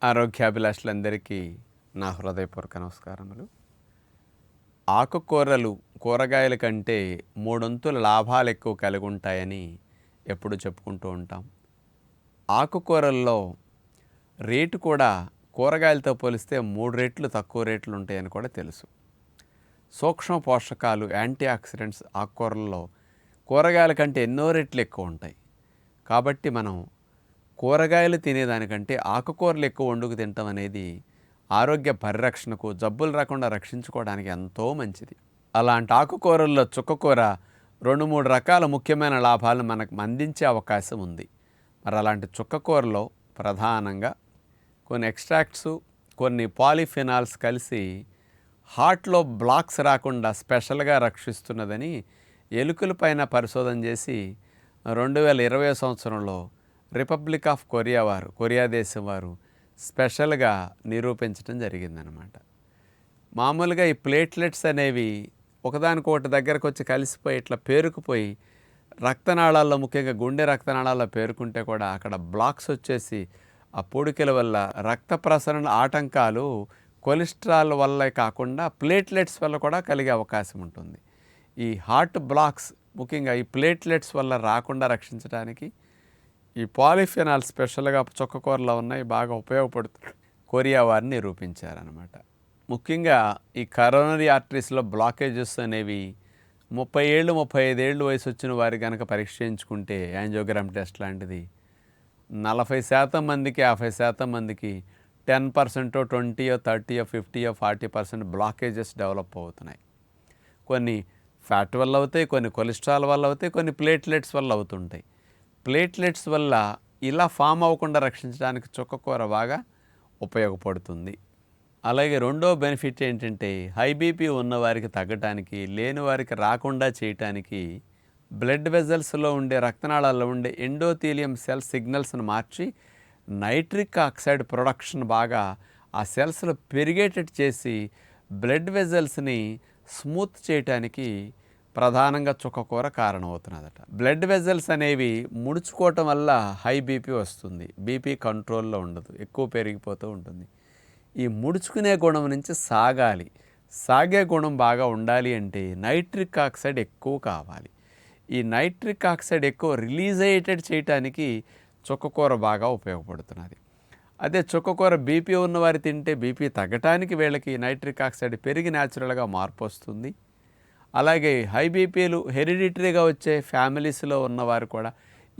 ఆరోగ్యాభిలాషులందరికీ నా హృదయపూర్వక నమస్కారములు. ఆకుకూరలు కూరగాయల కంటే మూడొంతుల లాభాలు ఎక్కువ కలిగి ఉంటాయని ఎప్పుడు చెప్పుకుంటూ ఉంటాం. ఆకుకూరల్లో రేటు కూడా కూరగాయలతో పోలిస్తే 3 రెట్లు తక్కువ రేట్లు ఉంటాయని కూడా తెలుసు. సూక్ష్మ పోషకాలు, యాంటీ ఆక్సిడెంట్స్ ఆకుకూరల్లో కూరగాయల కంటే ఎన్నో రెట్లు ఎక్కువ ఉంటాయి. కాబట్టి మనం కూరగాయలు తినేదానికంటే ఆకుకూరలు ఎక్కువ వండుకు తినటం అనేది ఆరోగ్య పరిరక్షణకు, జబ్బులు రాకుండా రక్షించుకోవడానికి ఎంతో మంచిది. అలాంటి ఆకుకూరల్లో చుక్కకూర 2-3 రకాల ముఖ్యమైన లాభాలను మనకు అందించే అవకాశం ఉంది. మరి అలాంటి చుక్కకూరలో ప్రధానంగా కొన్ని ఎక్స్ట్రాక్ట్స్, కొన్ని పాలిఫినాల్స్ కలిసి హార్ట్లో బ్లాక్స్ రాకుండా స్పెషల్గా రక్షిస్తున్నదని ఎలుకల పైన పరిశోధన చేసి 2020 సంవత్సరంలో రిపబ్లిక్ ఆఫ్ కొరియా దేశం వారు స్పెషల్గా నిరూపించడం జరిగిందనమాట. మామూలుగా ఈ ప్లేట్లెట్స్ అనేవి ఒకదానికొకటి దగ్గరకు వచ్చి కలిసిపోయి ఇట్లా పేరుకుపోయి రక్తనాళాల్లో, ముఖ్యంగా గుండె రక్తనాళాల్లో పేరుకుంటే కూడా అక్కడ బ్లాక్స్ వచ్చేసి ఆ పూడికల వల్ల రక్త ప్రసరణ ఆటంకాలు కొలెస్ట్రాల్ వల్లే కాకుండా ప్లేట్లెట్స్ వల్ల కూడా కలిగే అవకాశం ఉంటుంది. ఈ హార్ట్ బ్లాక్స్ ముఖ్యంగా ఈ ప్లేట్లెట్స్ వల్ల రాకుండా రక్షించడానికి ఈ పాలిఫినాల్ స్పెషల్గా చుక్కకూరలో ఉన్నాయి, బాగా ఉపయోగపడుతుంది. కొరియా వారిని నిరూపించారనమాట. ముఖ్యంగా ఈ కరోనరీ ఆర్టరీస్లో బ్లాకేజెస్ అనేవి 30 ఏళ్ళు 35 ఏళ్ళు వయసు వచ్చిన వారి కనుక పరీక్ష చేయించుకుంటే యాంజియోగ్రామ్ టెస్ట్ లాంటిది 40% మందికి 50% మందికి 10%, 20, 30, 50, 40% బ్లాకేజెస్ డెవలప్ అవుతున్నాయి. కొన్ని ఫ్యాట్ వల్ల అవుతాయి, కొన్ని కొలెస్ట్రాల్ వల్ల అవుతాయి, కొన్ని ప్లేట్లెట్స్ వల్ల అవుతుంటాయి. ప్లేట్లెట్స్ వల్ల ఇలా ఫామ్ అవ్వకుండా రక్షించడానికి చుక్కకూర బాగా ఉపయోగపడుతుంది. అలాగే రెండో బెనిఫిట్ ఏంటంటే హై బీపీ ఉన్నవారికి తగ్గటానికి, లేని వారికి రాకుండా చేయటానికి బ్లడ్ వెజల్స్లో ఉండే రక్తనాళాల్లో ఉండే ఎండోథీలియం సెల్ సిగ్నల్స్ను మార్చి నైట్రిక్ ఆక్సైడ్ ప్రొడక్షన్ బాగా ఆ సెల్స్లో పెరిగేటట్టు చేసి బ్లడ్ వెజల్స్ని స్మూత్ చేయటానికి ప్రధానంగా చుక్కకూర కారణమవుతున్నదట. బ్లడ్ వెజల్స్ అనేవి ముడుచుకోవటం వల్ల హై బీపీ వస్తుంది. బీపీ కంట్రోల్లో ఉండదు, ఎక్కువ పెరిగిపోతూ ఉంటుంది. ఈ ముడుచుకునే గుణం నుంచి సాగే గుణం బాగా ఉండాలి అంటే నైట్రిక్ ఆక్సైడ్ ఎక్కువ కావాలి. ఈ నైట్రిక్ ఆక్సైడ్ ఎక్కువ రిలీజ్ అయ్యేటట్టు చేయటానికి చుక్కకూర బాగా ఉపయోగపడుతున్నది. అదే చుక్కకూర బీపీ ఉన్నవారు తింటే బీపీ తగ్గటానికి వీళ్ళకి నైట్రిక్ ఆక్సైడ్ పెరిగి న్యాచురల్గా మార్పు వస్తుంది. అలాగే హై బీపీలు హెరిడిటరీగా వచ్చే ఫ్యామిలీస్లో ఉన్నవారు కూడా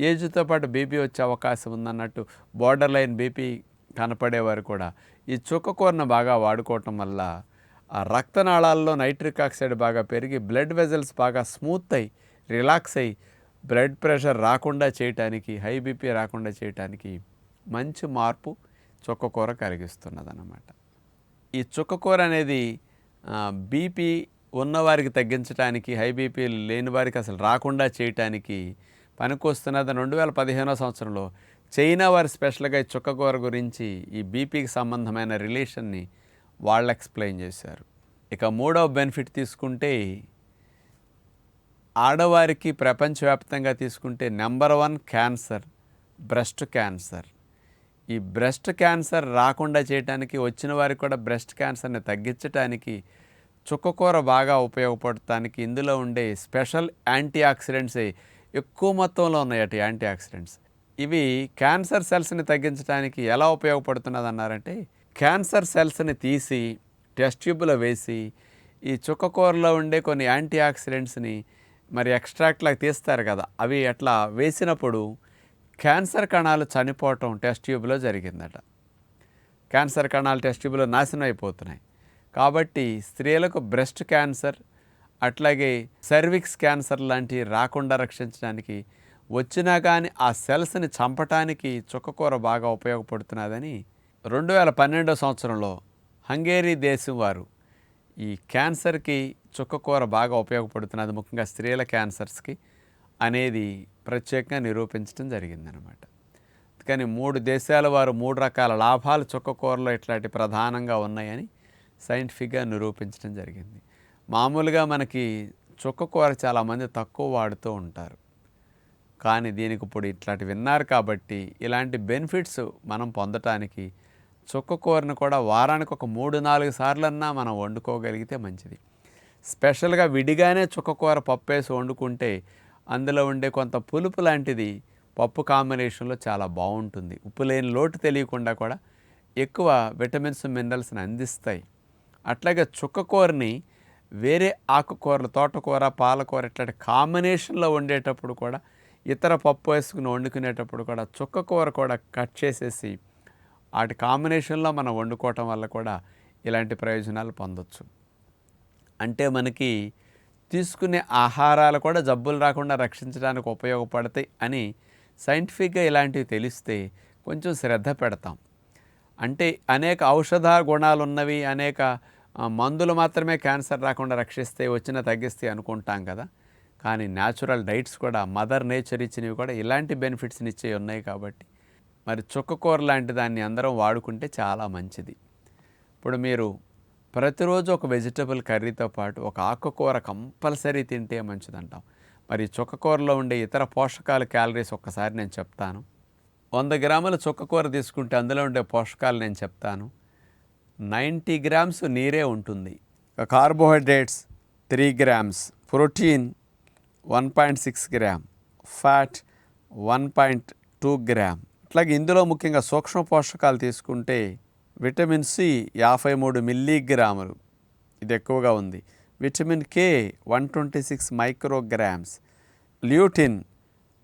ఏజ్తో పాటు బీపీ వచ్చే అవకాశం ఉందన్నట్టు బోర్డర్ లైన్ బీపీ కనపడేవారు కూడా ఈ చుక్కకూరను బాగా వాడుకోవటం వల్ల ఆ రక్తనాళాల్లో నైట్రిక్ ఆక్సైడ్ బాగా పెరిగి బ్లడ్ వెజల్స్ బాగా స్మూత్ అయ్యి రిలాక్స్ అయ్యి బ్లడ్ ప్రెషర్ రాకుండా చేయటానికి, హై బీపీ రాకుండా చేయటానికి మంచి మార్పు చుక్కకూర కలిగిస్తున్నదన్నమాట. ఈ చుక్కకూర అనేది బీపీ ఉన్నవారికి తగ్గించడానికి, హై బీపీ లేని వారికి అసలు రాకుండా చేయటానికి పనికొస్తున్నది. 2015 సంవత్సరంలో చైనా వారు స్పెషల్గా ఈ చుక్కకూర గురించి ఈ బీపీకి సంబంధమైన రిలేషన్ని వాళ్ళు ఎక్స్ప్లెయిన్ చేశారు. ఇక మూడవ బెనిఫిట్ తీసుకుంటే ఆడవారికి ప్రపంచవ్యాప్తంగా తీసుకుంటే నెంబర్ 1 క్యాన్సర్ బ్రెస్ట్ క్యాన్సర్. ఈ బ్రెస్ట్ క్యాన్సర్ రాకుండా చేయడానికి, వచ్చిన వారికి కూడా బ్రెస్ట్ క్యాన్సర్ని తగ్గించడానికి చుక్కకూర బాగా ఉపయోగపడటానికి ఇందులో ఉండే స్పెషల్ యాంటీ ఆక్సిడెంట్సే ఎక్కువ మొత్తంలో ఉన్నాయట. యాంటీ ఆక్సిడెంట్స్ ఇవి క్యాన్సర్ సెల్స్ని తగ్గించడానికి ఎలా ఉపయోగపడుతున్నది అన్నారంటే, క్యాన్సర్ సెల్స్ని తీసి టెస్ట్ ట్యూబ్లో వేసి ఈ చుక్కకూరలో ఉండే కొన్ని యాంటీ ఆక్సిడెంట్స్ని మరి ఎక్స్ట్రాక్ట్లా తీస్తారు కదా, అవి అట్లా వేసినప్పుడు క్యాన్సర్ కణాలు చనిపోవటం టెస్ట్ ట్యూబ్లో జరిగిందట. క్యాన్సర్ కణాలు టెస్ట్ ట్యూబ్లో నాశనం అయిపోతున్నాయి. కాబట్టి స్త్రీలకు బ్రెస్ట్ క్యాన్సర్, అట్లాగే సర్విక్స్ క్యాన్సర్ లాంటివి రాకుండా రక్షించడానికి, వచ్చినా కానీ ఆ సెల్స్ని చంపటానికి చుక్కకూర బాగా ఉపయోగపడుతున్నదని 2012 సంవత్సరంలో హంగేరీ దేశం వారు ఈ క్యాన్సర్కి చుక్కకూర బాగా ఉపయోగపడుతున్నది, ముఖ్యంగా స్త్రీల క్యాన్సర్స్కి అనేది ప్రత్యేకంగా నిరూపించడం జరిగిందనమాట. కానీ 3 దేశాల వారు 3 రకాల లాభాలు చుక్కకూరలో ఇట్లాంటి ప్రధానంగా ఉన్నాయని సైంటిఫిక్గా నిరూపించడం జరిగింది. మామూలుగా మనకి చుక్కకూర చాలామంది తక్కువ వాడుతూ ఉంటారు. కానీ దీనికి ఇప్పుడు ఇట్లాంటి విన్నారు కాబట్టి ఇలాంటి బెనిఫిట్స్ మనం పొందటానికి చుక్కకూరను కూడా వారానికి ఒక 3-4 సార్లన్నా మనం వండుకోగలిగితే మంచిది. స్పెషల్గా విడిగానే చుక్కకూర పప్పేసి వండుకుంటే అందులో ఉండే కొంత పులుపు లాంటిది పప్పు కాంబినేషన్లో చాలా బాగుంటుంది. ఉప్పు లేని లోటు తెలియకుండా కూడా ఎక్కువ విటమిన్స్ మినరల్స్ని అందిస్తాయి. అట్లాగే చుక్కకూరని వేరే ఆకుకూరలు తోటకూర పాలకూర ఇట్లాంటి కాంబినేషన్లో వండేటప్పుడు కూడా ఇతర పప్పు వేసుకుని వండుకునేటప్పుడు కూడా చుక్కకూర కూడా కట్ చేసేసి వాటి కాంబినేషన్లో మనం వండుకోవటం వల్ల కూడా ఇలాంటి ప్రయోజనాలు పొందొచ్చు. అంటే మనకి తీసుకునే ఆహారాలు కూడా జబ్బులు రాకుండా రక్షించడానికి ఉపయోగపడతాయి అని సైంటిఫిక్గా ఇలాంటివి తెలిస్తే కొంచెం శ్రద్ధ పెడతాం. అంటే అనేక ఔషధ గుణాలు ఉన్నవి, అనేక మందులు మాత్రమే క్యాన్సర్ రాకుండా రక్షిస్తే వచ్చినా తగ్గిస్తాయి అనుకుంటాం కదా. కానీ న్యాచురల్ డైట్స్ కూడా మదర్ నేచర్ ఇచ్చినవి కూడా ఇలాంటి బెనిఫిట్స్ని ఇచ్చే ఉన్నాయి. కాబట్టి మరి చుక్కకూర లాంటి దాన్ని అందరం వాడుకుంటే చాలా మంచిది. ఇప్పుడు మీరు ప్రతిరోజు ఒక వెజిటబుల్ కర్రీతో పాటు ఒక ఆకుకూర కంపల్సరీ తింటే మంచిదంటాం. మరి చుక్కకూరలో ఉండే ఇతర పోషకాలు క్యాలరీస్ ఒక్కసారి నేను చెప్తాను. 100 గ్రాముల చుక్కకూర తీసుకుంటే అందులో ఉండే పోషకాలు నేను చెప్తాను. 90 గ్రామ్స్ నీరే ఉంటుంది. Carbohydrates 3 grams, protein 1.6 gram, fat 1.2 gram. అట్లాగే ఇందులో ముఖ్యంగా సూక్ష్మ పోషకాలు తీసుకుంటే విటమిన్ సి 53 మిల్లీగ్రాములు, ఇది ఎక్కువగా ఉంది. విటమిన్ కే 126 మైక్రోగ్రామ్స్, ల్యూటిన్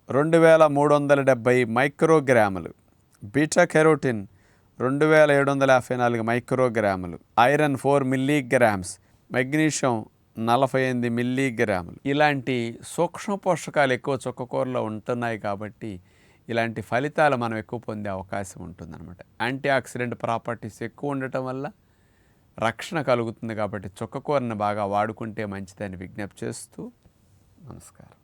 2370 మైక్రోగ్రాములు, బీటా కెరోటిన్ 2754 మైక్రోగ్రాములు, ఐరన్ 4 మిల్లీగ్రామ్స్, మెగ్నీషియం 48 మిల్లీగ్రాములు. ఇలాంటి సూక్ష్మ పోషకాలు ఎక్కువ చుక్కకూరలో ఉంటున్నాయి కాబట్టి ఇలాంటి ఫలితాలు మనం ఎక్కువ పొందే అవకాశం ఉంటుందన్నమాట. యాంటీ ఆక్సిడెంట్ ప్రాపర్టీస్ ఎక్కువ ఉండటం వల్ల రక్షణ కలుగుతుంది. కాబట్టి చుక్కకూరని బాగా వాడుకుంటే మంచిదని విజ్ఞప్తి చేస్తూ నమస్కారం.